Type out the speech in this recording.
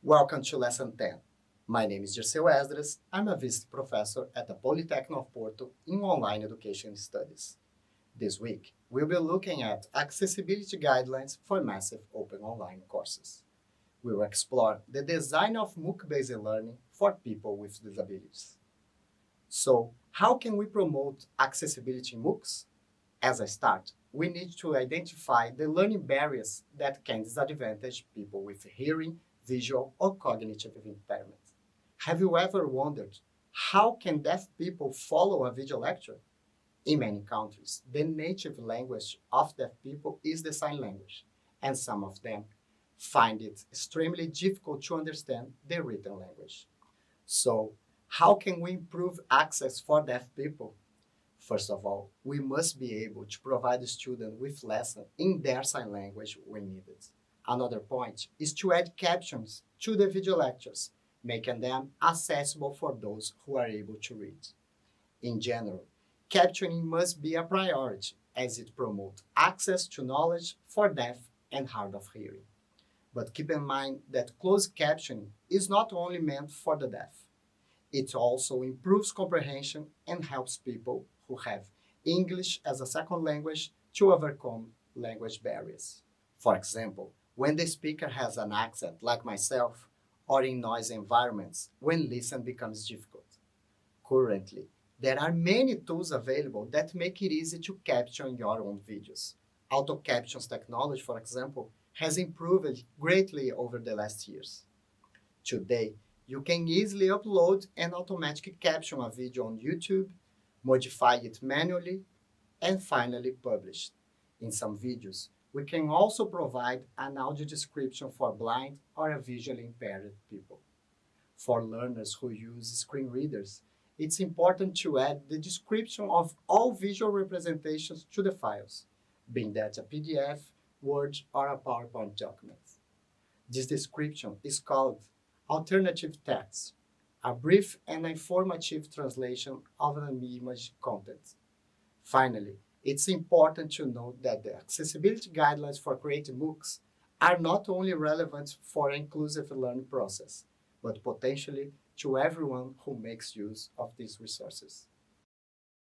Welcome to Lesson 10. My name is Dirceu Esdras. I'm a visiting professor at the Polytechnic of Porto in Online Education Studies. This week, we'll be looking at accessibility guidelines for massive open online courses. We will explore the design of MOOC-based learning for people with disabilities. So, how can we promote accessibility in MOOCs? As a start, we need to identify the learning barriers that can disadvantage people with hearing, visual, or cognitive impairment. Have you ever wondered how can deaf people follow a video lecture? In many countries, the native language of deaf people is the sign language, and some of them find it extremely difficult to understand the written language. So, how can we improve access for deaf people? First of all, we must be able to provide the student with lessons in their sign language when needed. Another point is to add captions to the video lectures, making them accessible for those who are able to read. In general, captioning must be a priority as it promotes access to knowledge for deaf and hard of hearing. But keep in mind that closed captioning is not only meant for the deaf. It also improves comprehension and helps people who have English as a second language to overcome language barriers. For example, when the speaker has an accent like myself, or in noisy environments when listening becomes difficult. Currently, there are many tools available that make it easy to capture your own videos. Auto captions technology, for example, has improved greatly over the last years. Today, you can easily upload and automatically caption a video on YouTube, modify it manually, and finally publish. In some videos, we can also provide an audio description for blind or visually impaired people. For learners who use screen readers, it's important to add the description of all visual representations to the files, being that a PDF, Word, or a PowerPoint document. This description is called alternative text, a brief and informative translation of an image content. Finally, it's important to note that the accessibility guidelines for creating MOOCs are not only relevant for an inclusive learning process, but potentially to everyone who makes use of these resources.